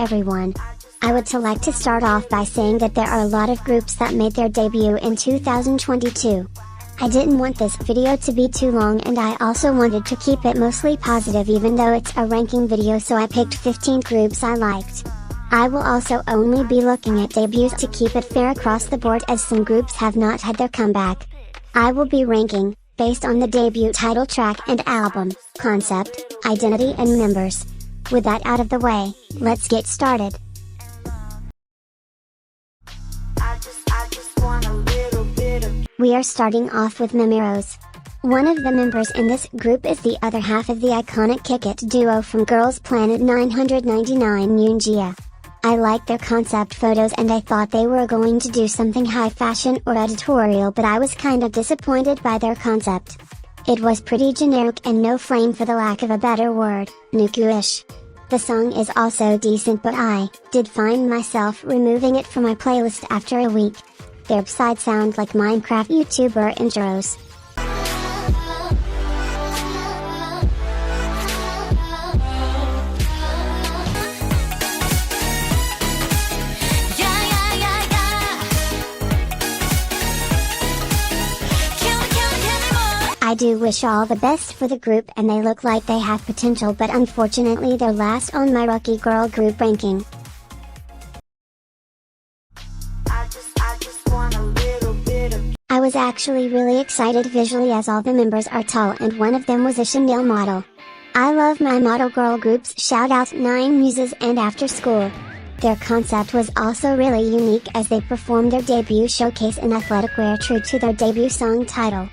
everyone. I would like to start off by saying that there are a lot of groups that made their debut in 2022. I didn't want this video to be too long, and I also wanted to keep it mostly positive even though it's a ranking video, so I picked 15 groups I liked. I will also only be looking at debuts to keep it fair across the board, as some groups have not had their comeback. I will be ranking, based on the debut title track and album, concept, identity and members. With that out of the way, let's get started. We are starting off with Mimiirose. One of the members in this group is the other half of the iconic Kick-It duo from Girls Planet 999, Yoongi. I liked their concept photos and I thought they were going to do something high fashion or editorial, but I was kinda disappointed by their concept. It was pretty generic and no flame, for the lack of a better word, nuku-ish. The song is also decent, but I did find myself removing it from my playlist after a week. Their side sound like Minecraft YouTuber intros. I do wish all the best for the group, and they look like they have potential, but unfortunately they're last on my rookie girl group ranking. I was actually really excited visually, as all the members are tall and one of them was a Chanel model. I love my model girl groups, shout out 9 Muses and After School. Their concept was also really unique as they performed their debut showcase in athletic wear true to their debut song title.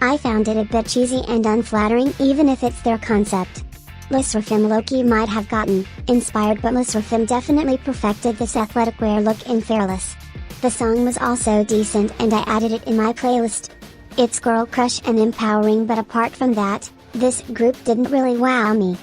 I found it a bit cheesy and unflattering, even if it's their concept. LesserAFIM low-key might have gotten inspired, but LesserAFIM definitely perfected this athletic wear look in Fearless. The song was also decent and I added it in my playlist. It's girl crush and empowering, but apart from that, this group didn't really wow me.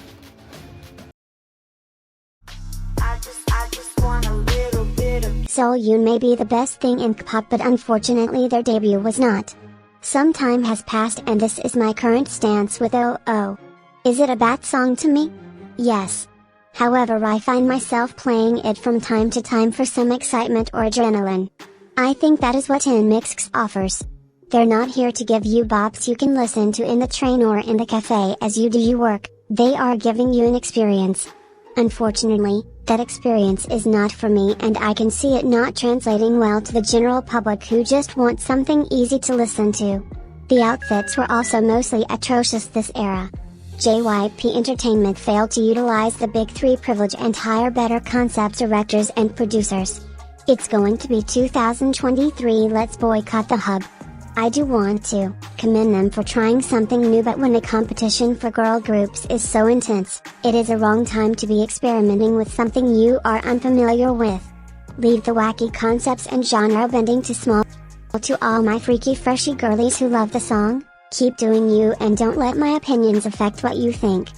Seulyoon may be the best thing in kpop, but unfortunately their debut was not. Some time has passed and this is my current stance with Oh. Is it a bad song to me? Yes. However, I find myself playing it from time to time for some excitement or adrenaline. I think that is what NMIXX offers. They're not here to give you bops you can listen to in the train or in the cafe as you do your work. They are giving you an experience. Unfortunately, that experience is not for me, and I can see it not translating well to the general public who just want something easy to listen to. The outfits were also mostly atrocious this era. JYP Entertainment failed to utilize the big three privilege and hire better concept directors and producers. It's going to be 2023, let's boycott the hub. I do want to commend them for trying something new, but when the competition for girl groups is so intense, it is a wrong time to be experimenting with something you are unfamiliar with. Leave the wacky concepts and genre bending to small. To all my freaky freshy girlies who love the song, keep doing you and don't let my opinions affect what you think.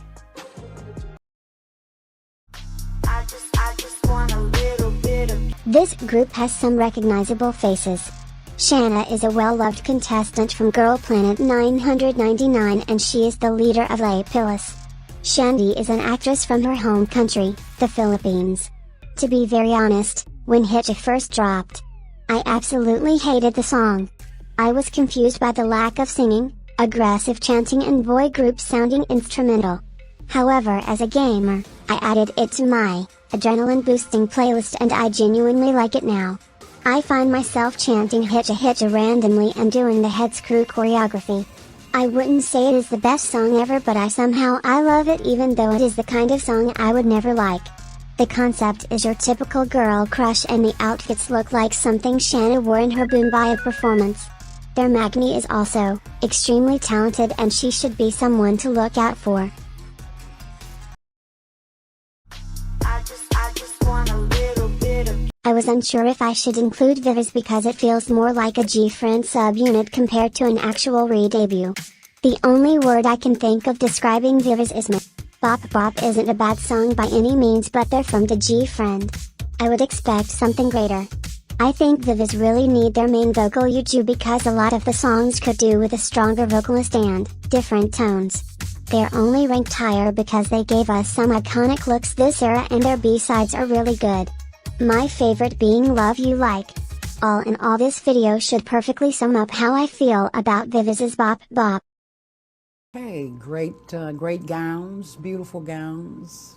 This group has some recognizable faces. Shanna is a well-loved contestant from Girl Planet 999 and she is the leader of Lapillus. Shandy is an actress from her home country, the Philippines. To be very honest, when Hybe first dropped, I absolutely hated the song. I was confused by the lack of singing, aggressive chanting and boy group sounding instrumental. However, as a gamer, I added it to my adrenaline-boosting playlist and I genuinely like it now. I find myself chanting hybe randomly and doing the head screw choreography. I wouldn't say it is the best song ever, but I love it, even though it is the kind of song I would never like. The concept is your typical girl crush and the outfits look like something Shanna wore in her Boombaya performance. Their Magni is also extremely talented and she should be someone to look out for. I was unsure if I should include VIVIZ because it feels more like a G-Friend subunit compared to an actual re-debut. The only word I can think of describing VIVIZ is meh. Bop Bop isn't a bad song by any means, but they're from the G-Friend. I would expect something greater. I think VIVIZ really need their main vocal Yuju because a lot of the songs could do with a stronger vocalist and different tones. They're only ranked higher because they gave us some iconic looks this era and their B-sides are really good. My favorite being Love You Like. All in all, this video should perfectly sum up how I feel about VIVIZ's Bop Bop. Hey, great gowns, beautiful gowns.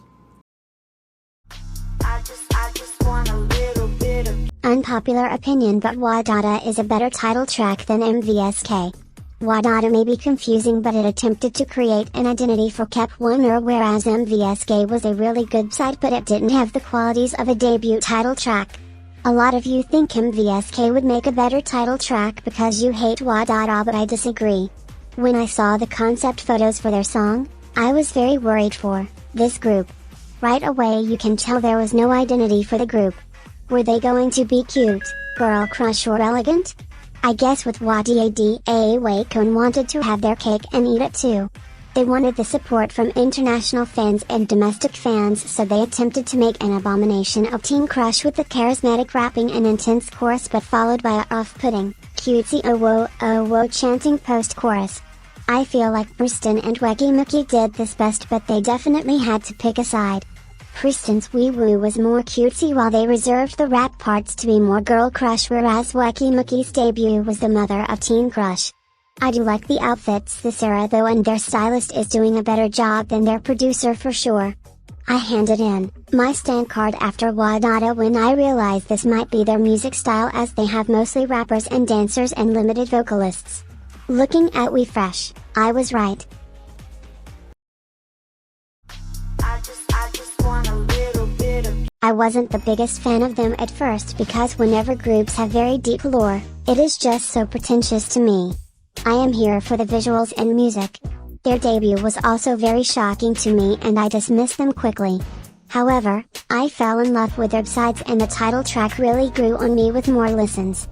I just want a little bit of Unpopular opinion, but Wadada is a better title track than MVSK. Wadada may be confusing, but it attempted to create an identity for Kep Wonder, whereas MVSK was a really good side, but it didn't have the qualities of a debut title track. A lot of you think MVSK would make a better title track because you hate Wadada, but I disagree. When I saw the concept photos for their song, I was very worried for this group. Right away you can tell there was no identity for the group. Were they going to be cute, girl crush, or elegant? I guess with Wadada, Wacom wanted to have their cake and eat it too. They wanted the support from international fans and domestic fans, so they attempted to make an abomination of Teen Crush with the charismatic rapping and intense chorus, but followed by a off-putting, cutesy oh whoa chanting post-chorus. I feel like Preston and Weki did this best, but they definitely had to pick a side. Preston's Wee Woo was more cutesy while they reserved the rap parts to be more girl crush, whereas Weki's debut was the mother of Teen Crush. I do like the outfits this era though, and their stylist is doing a better job than their producer for sure. I handed in my stan card after Wadada when I realized this might be their music style, as they have mostly rappers and dancers and limited vocalists. Looking at We Fresh, I was right. I just want a little bit of I wasn't the biggest fan of them at first because whenever groups have very deep lore, it is just so pretentious to me. I am here for the visuals and music. Their debut was also very shocking to me and I dismissed them quickly. However, I fell in love with their sides and the title track really grew on me with more listens.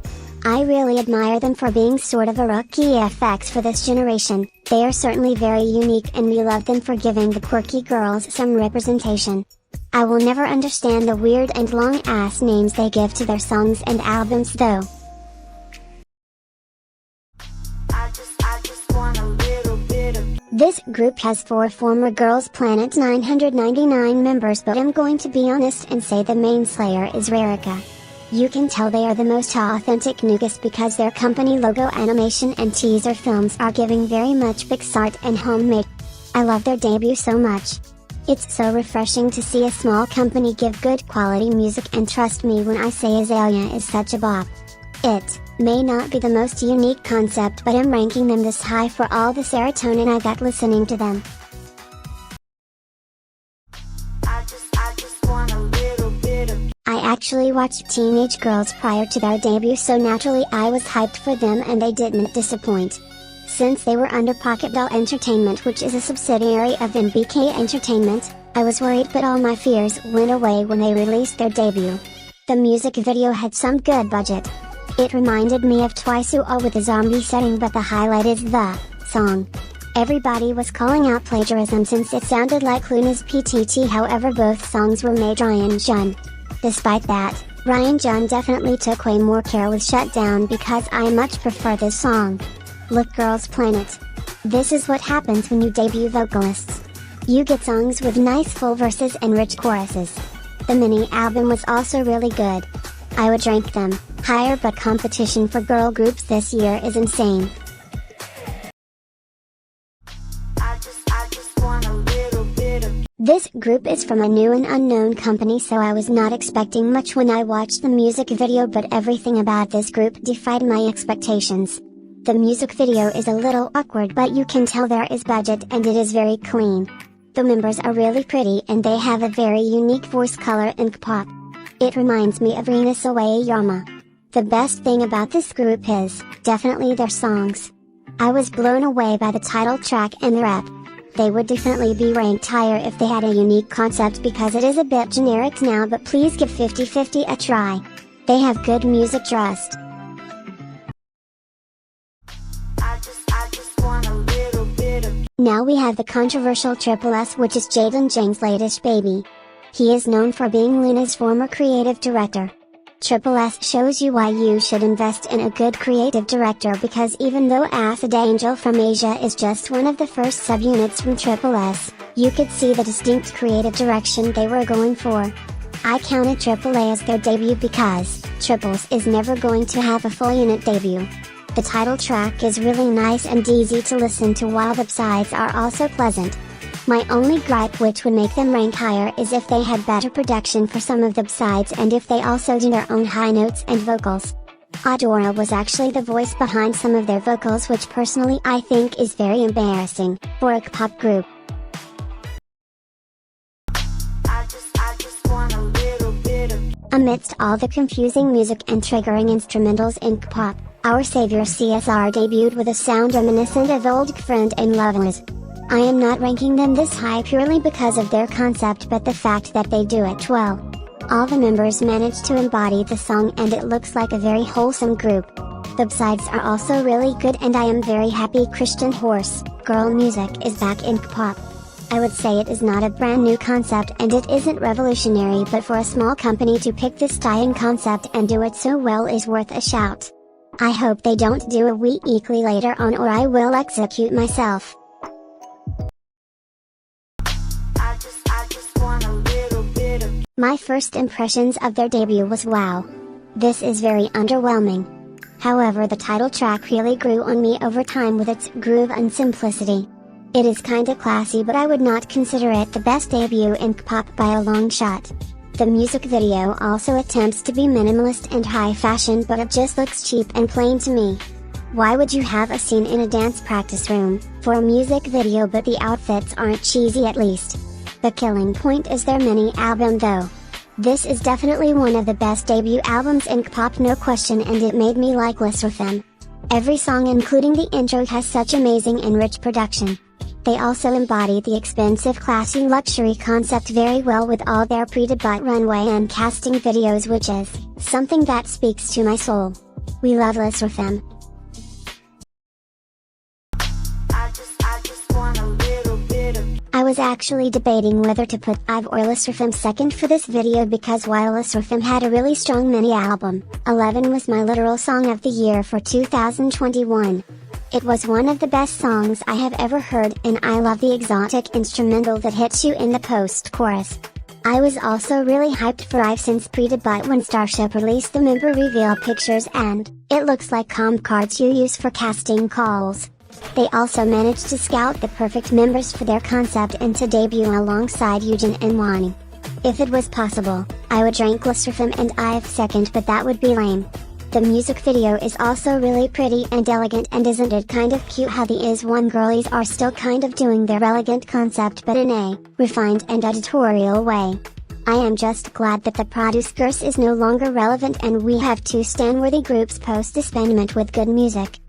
I really admire them for being sort of a rookie FX for this generation. They are certainly very unique and we love them for giving the quirky girls some representation. I will never understand the weird and long ass names they give to their songs and albums though. I just want a little bit of This group has 4 former Girls Planet 999 members, but I'm going to be honest and say the main slayer is Rarica. You can tell they are the most authentic newest because their company logo animation and teaser films are giving very much PixArt and homemade. I love their debut so much. It's so refreshing to see a small company give good quality music, and trust me when I say Azalea is such a bop. It may not be the most unique concept, but I'm ranking them this high for all the serotonin I got listening to them. I just want a little bit of I actually watched Teenage Girls prior to their debut, so naturally I was hyped for them and they didn't disappoint. Since they were under Pocket Doll Entertainment, which is a subsidiary of NBK Entertainment, I was worried, but all my fears went away when they released their debut. The music video had some good budget. It reminded me of Twice UA with a zombie setting, but the highlight is the song. Everybody was calling out plagiarism since it sounded like Luna's PTT, however both songs were made Ryan Jun. Despite that, Ryan Jun definitely took way more care with Shutdown because I much prefer this song. Look, Girls Planet. This is what happens when you debut vocalists. You get songs with nice full verses and rich choruses. The mini album was also really good. I would rank them higher, but competition for girl groups this year is insane. I just want a little bit of This group is from a new and unknown company, so I was not expecting much when I watched the music video, but everything about this group defied my expectations. The music video is a little awkward, but you can tell there is budget and it is very clean. The members are really pretty and they have a very unique voice color and kpop. It reminds me of Rina Sawayama. The best thing about this group is definitely their songs. I was blown away by the title track and the rap. They would definitely be ranked higher if they had a unique concept because it is a bit generic now, but please give 50/50 a try. They have good music, trust. I just want a little bit of Now we have the controversial Triple S, which is Jaden Jang's latest baby. He is known for being Luna's former creative director. S shows you why you should invest in a good creative director, because even though Acid Angel from Asia is just one of the first subunits from S, you could see the distinct creative direction they were going for. I counted AAA as their debut because Triples is never going to have a full unit debut. The title track is really nice and easy to listen to, while the sides are also pleasant. My only gripe which would make them rank higher is if they had better production for some of the sides and if they also do their own high notes and vocals. Adora was actually the voice behind some of their vocals, which personally I think is very embarrassing for a K-pop group. Amidst all the confusing music and triggering instrumentals in K-pop, our savior CSR debuted with a sound reminiscent of old friend and Lovers. I am not ranking them this high purely because of their concept, but the fact that they do it well. All the members managed to embody the song and it looks like a very wholesome group. The sides are also really good and I am very happy Christian horse, girl music is back in K-pop. I would say it is not a brand new concept and it isn't revolutionary, but for a small company to pick this dying concept and do it so well is worth a shout. I hope they don't do a weekly later on or I will execute myself. My first impressions of their debut was wow. This is very underwhelming. However, the title track really grew on me over time with its groove and simplicity. It is kinda classy, but I would not consider it the best debut in K-pop by a long shot. The music video also attempts to be minimalist and high fashion, but it just looks cheap and plain to me. Why would you have a scene in a dance practice room for a music video but the outfits aren't cheesy at least? The killing point is their mini album though. This is definitely one of the best debut albums in K-pop, no question, and it made me like LesserAFIM. Every song including the intro has such amazing and rich production. They also embody the expensive classy luxury concept very well with all their pre-debut runway and casting videos, which is something that speaks to my soul. We love LesserAFIM. I was actually debating whether to put IVE or LesserAFIM second for this video, because while LesserAFIM had a really strong mini album, 11 was my literal song of the year for 2021. It was one of the best songs I have ever heard, and I love the exotic instrumental that hits you in the post-chorus. I was also really hyped for IVE since pre-debut when Starship released the member reveal pictures, and it looks like com cards you use for casting calls. They also managed to scout the perfect members for their concept and to debut alongside Eugene and Wani. If it was possible, I would rank LesserAFIM and IVE second, but that would be lame. The music video is also really pretty and elegant, and isn't it kind of cute how the IZ*ONE girlies are still kind of doing their elegant concept but in a refined and editorial way. I am just glad that the producers is no longer relevant and we have two stan-worthy groups post-disbandment with good music.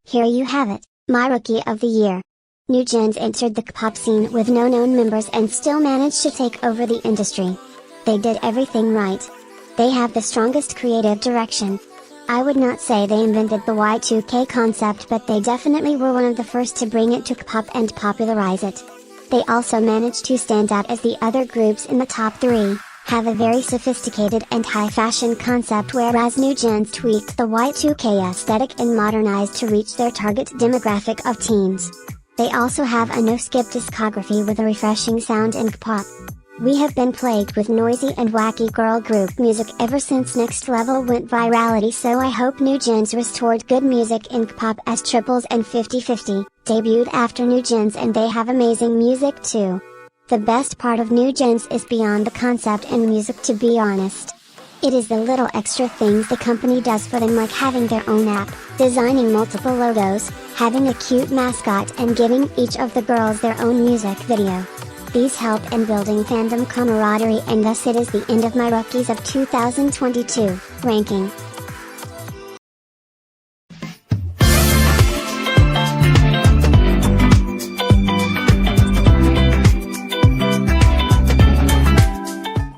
Here you have it, my Rookie of the Year. NewJeans entered the K-pop scene with no known members and still managed to take over the industry. They did everything right. They have the strongest creative direction. I would not say they invented the Y2K concept, but they definitely were one of the first to bring it to K-pop and popularize it. They also managed to stand out as the other groups in the top 3, have a very sophisticated and high fashion concept, whereas NewJeans tweaked the Y2K aesthetic and modernized to reach their target demographic of teens. They also have a no-skip discography with a refreshing sound in K-pop. We have been plagued with noisy and wacky girl group music ever since Next Level went virality, so I hope NewJeans restored good music in K-pop, as Triples and 50/50 debuted after NewJeans and they have amazing music too. The best part of NewJeans is beyond the concept and music, to be honest. It is the little extra things the company does for them, like having their own app, designing multiple logos, having a cute mascot, and giving each of the girls their own music video. These help in building fandom camaraderie, and thus it is the end of my Rookies of 2022 ranking.